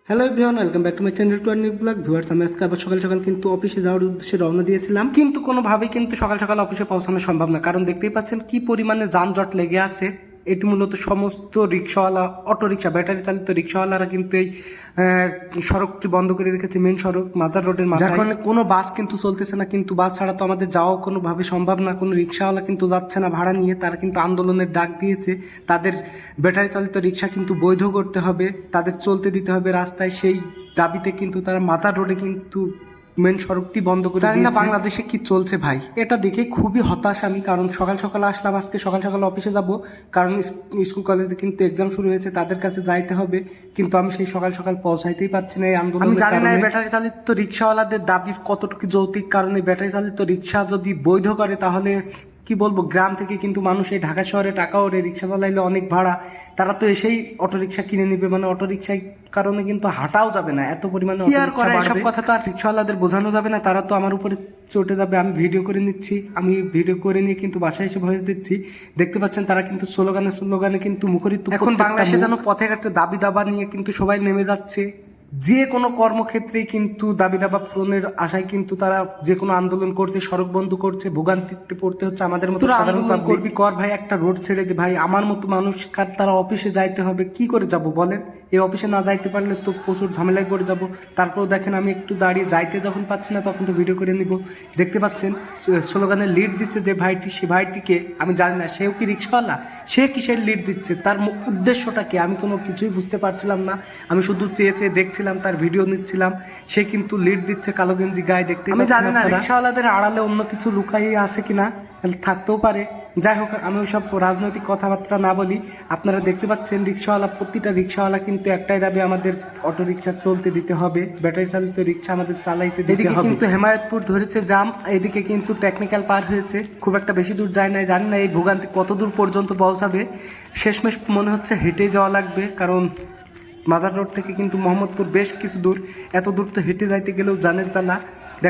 Hello everyone, welcome back to my channel to our new blog viewers. আমি আজকে আবার সকাল সকাল কিন্তু অফিসে যাওয়ার উদ্দেশ্যে রওনা দিয়েছিলাম, কিন্তু কোনোভাবেই কিন্তু সকাল সকাল অফিসে পৌঁছানো সম্ভব না, কারণ দেখতেই পাচ্ছেন কি পরিমাণে যানজট লেগে আছে। এটি মূলত সমস্ত রিক্সাওয়ালা, অটো রিক্সা, ব্যাটারি চালিত রিক্সাওয়ালারা কিন্তু এই সড়কটি বন্ধ করে রেখেছে, মেন সড়ক মাজার রোডের মাথায়। এখন কোনো বাস কিন্তু চলতেছে না, কিন্তু বাস ছাড়া তো আমাদের যাওয়াও কোনোভাবে সম্ভব না। কোনো রিক্সাওয়ালা কিন্তু যাচ্ছে না ভাড়া নিয়ে, তারা কিন্তু আন্দোলনের ডাক দিয়েছে। তাদের ব্যাটারি চালিত রিক্সা কিন্তু বৈধ করতে হবে, তাদের চলতে দিতে হবে রাস্তায়। সেই দাবিতে কিন্তু তারা মাজার রোডে কিন্তু মেন সড়কটি বন্ধ করে দিয়েছে। জানি না বাংলাদেশে কি চলছে ভাই, এটা দেখে খুবই হতাশ আমি। কারণ সকাল সকাল আসলাম, আজকে সকাল সকাল অফিসে যাব, কারণ স্কুল কলেজে কিন্তু এক্সাম শুরু হয়েছে, তাদের কাছে যাইতে হবে, কিন্তু আমি সেই সকাল সকাল পৌঁছাইতেই পারছি না এই আন্দোলন। আমি জানি না ব্যাটারি চালিত রিক্সাওয়ালাদের দাবির কতটুকু যৌক্তিক, কারণে ব্যাটারি চালিত রিক্সা যদি বৈধ করে তাহলে কি বলবো, গ্রাম থেকে কিন্তু মানুষ এই ঢাকা শহরে টাকা ওরে রিক্সা চালাইলে অনেক ভাড়া, তারা তো এসেই অটো রিক্সা কিনে নিবে, মানে অটো রিক্সায় কারণে কিন্তু হাঁটাও যাবে না, এত পরিমাণে কি আর করা। এসব কথা তো আর রিক্সাওয়ালাদের বোঝানো যাবে না, তারা তো আমার উপরে চটে যাবে। আমি ভিডিও করে নিচ্ছি, আমি ভিডিও করে নিয়ে কিন্তু বাসায় এসে ভয়েস দিচ্ছি। দেখতে পাচ্ছেন তারা কিন্তু স্লোগানে কিন্তু মুখরিত। এখন বাংলাদেশে যেন পথে একটা দাবি দাবা নিয়ে কিন্তু সবাই নেমে যাচ্ছে। যে কোনো কর্মক্ষেত্রেই কিন্তু দাবি দাবা পূরণের আশায় কিন্তু তারা যে কোনো আন্দোলন করছে, সড়ক বন্ধ করছে, ভোগান্তিতে পড়তে হচ্ছে আমাদের মতো সাধারণ করবি কর ভাই, একটা রোড ছেড়ে দে ভাই। আমার মতো মানুষ তারা অফিসে যাইতে হবে, কি করে যাব বলেন? এই অফিসে না যাইতে পারলে তো প্রচুর ঝামেলায় পড়ে যাব। তারপরেও দেখেন আমি একটু দাঁড়িয়ে যাইতে যখন পাচ্ছি না তখন তো ভিডিও করে নিব। দেখতে পাচ্ছেন স্লোগানের লিড দিচ্ছে যে ভাইটি, সে ভাইটিকে আমি জানি না, সেও কি রিক্সাওয়ালা, সে কিসের লিড দিচ্ছে, তার উদ্দেশ্যটা কি, আমি কোনো কিছুই বুঝতে পারছিলাম না। আমি শুধু চেয়ে দেখছিলাম, তার ভিডিও নিচ্ছিলাম, সে কিন্তু লিড দিচ্ছে কালো গেঞ্জি গায়ে। দেখতে আমি জানি না রিক্সাওয়ালাদের আড়ালে অন্য কিছু লুকাই আছে কিনা, থাকতেও পারে। যাই হোক, আমি ওইসব রাজনৈতিক কথাবার্তা না বলি। আপনারা দেখতে পাচ্ছেন রিক্সাওয়ালা, প্রতিটা রিক্সাওয়ালা কিন্তু একটাই দাবি, আমাদের অটো রিক্সা চলতে দিতে হবে, ব্যাটারি চালিত রিক্সা আমাদের চালাইতে দিতে হবে। কিন্তু হেমায়তপুর ধরেছে জাম, এদিকে কিন্তু টেকনিক্যাল পার হয়েছে, খুব একটা বেশি দূর যায় না। জানি না এই ভোগান্তি কত দূর পর্যন্ত পৌঁছাবে, শেষমেশ মনে হচ্ছে হেঁটে যাওয়া লাগবে, কারণ মাজার রোড থেকে কিন্তু মোহাম্মদপুর বেশ কিছু দূর। এত দূর তো হেঁটে যাইতে গেলেও জানের জ্বালা।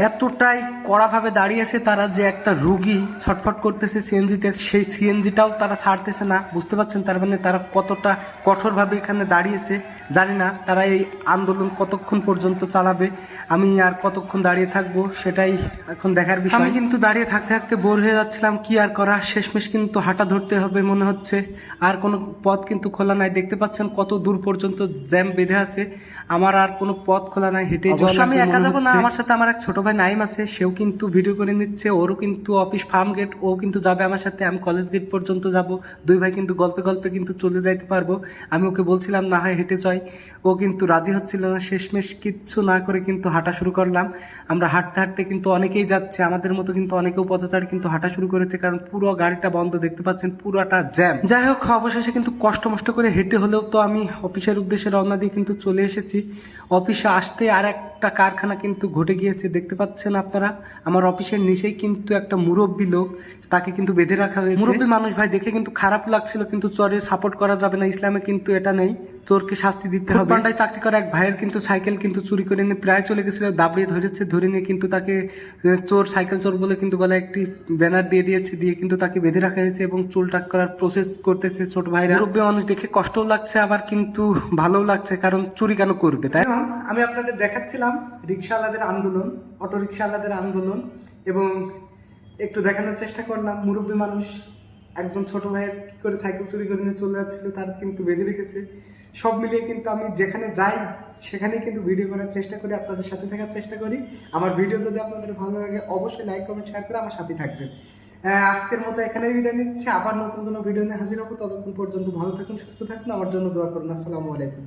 এতটাই কড়াভাবে দাঁড়িয়েছে তারা, যে একটা রুগী ছটফট করতেছে সিএনজিতে, সেই সিএনজিটাও তারা ছাড়তেছে না। বুঝতে পারছেন তার মানে তারা কতটা কঠোরভাবে এখানে দাঁড়িয়েছে। জানি না তারা এই আন্দোলন কতক্ষণ পর্যন্ত চালাবে, আমি আর কতক্ষণ দাঁড়িয়ে থাকবো সেটাই এখন দেখার বিষয়। আমি কিন্তু দাঁড়িয়ে থাকতে থাকতে বোর হয়ে যাচ্ছিলাম, কি আর করা, শেষমেশ কিন্তু হাঁটা ধরতে হবে মনে হচ্ছে। আর কোনো পথ কিন্তু খোলা নাই, দেখতে পাচ্ছেন কত দূর পর্যন্ত জ্যাম বেঁধে আছে, আমার আর কোনো পথ খোলা নাই, হেঁটে যাওয়া। আমি একা যাবো না, আমার সাথে আমার এক ছোট ভাই নাইম আছে, সেও কিন্তু ভিডিও করে নিচ্ছে, ওরও কিন্তু অফিস ফার্ম গেট, ও কিন্তু যাবে আমার সাথে, আমি কলেজ গেট পর্যন্ত যাব। দুই ভাই কিন্তু গল্পে গল্পে কিন্তু চলে যাইতে পারবো। আমি ওকে বলছিলাম না হয় হেঁটে যাই, ও কিন্তু রাজি হচ্ছিল না। শেষমেশ কিচ্ছু না করে কিন্তু হাঁটা শুরু করলাম। আমরা হাঁটতে হাঁটতে কিন্তু অনেকেই যাচ্ছে, আমাদের মতো কিন্তু অনেকেও পথচারী কিন্তু হাঁটা শুরু করেছে, কারণ পুরো গাড়িটা বন্ধ, দেখতে পাচ্ছেন পুরোটা জ্যাম। যাই হোক, অবশেষে কিন্তু কষ্ট মষ্ট করে হেঁটে হলেও তো আমি অফিসের উদ্দেশ্যে রওনা দিয়ে কিন্তু চলে এসেছি। অফিসে আসতে আর একটা কারখানা কিন্তু ঘটে গিয়েছে, দেখতে পাচ্ছেন আপনারা। আমার অফিসের নিচেই কিন্তু একটা মুরব্বী লোক, তাকে কিন্তু বেঁধে রাখা হয়েছে। মুরব্বী মানুষ ভাই, দেখে কিন্তু খারাপ লাগছিল, কিন্তু চোরে সাপোর্ট করা যাবে না, ইসলামে কিন্তু এটা নেই, চোরকে শাস্তি দিতে হবে। পান্ডায় চাকরি করা এক ভাইয়ের কিন্তু সাইকেল কিন্তু চুরি করে নিয়ে প্রায় চলে গেছিল, দাবড়িয়ে ধরেছে, ধরে নিয়ে কিন্তু তাকে চোর, সাইকেল চোর বলে কিন্তু গলায় একটি ব্যানার দিয়ে দিয়েছে, দিয়ে কিন্তু তাকে বেঁধে রাখা হয়েছে এবং চুল টাক করার প্রসেস করতেছে ছোট ভাইরা। মুরব্বী মানুষ দেখে কষ্টও লাগছে, আবার কিন্তু ভালোও লাগছে, কারণ চুরি কেন করবে, তাই না? আমি আপনাদের দেখাচ্ছিলাম রিক্সাওয়ালাদের আন্দোলন, অটো রিক্সাওয়ালাদের আন্দোলন, এবং একটু দেখানোর চেষ্টা করলাম মুরব্বী মানুষ একজন ছোট ভাইয়ের কি করে সাইকেল চুরি করে নিয়ে চলে যাচ্ছিল, তার কিন্তু বেঁধে রেখেছে। সব মিলিয়ে কিন্তু আমি যেখানে যাই সেখানেই কিন্তু ভিডিও করার চেষ্টা করি, আপনাদের সাথে থাকার চেষ্টা করি। আমার ভিডিও যদি আপনাদের ভালো লাগে অবশ্যই লাইক কমেন্ট শেয়ার করে আমার সাথে থাকবেন। আজকের মতো এখানেই বিদায় নিচ্ছি, আবার নতুন কোনো ভিডিও নিয়ে হাজির হবো। ততক্ষণ পর্যন্ত ভালো থাকুন, সুস্থ থাকুন, আমার জন্য দোয়া করুন। আসসালামু আলাইকুম।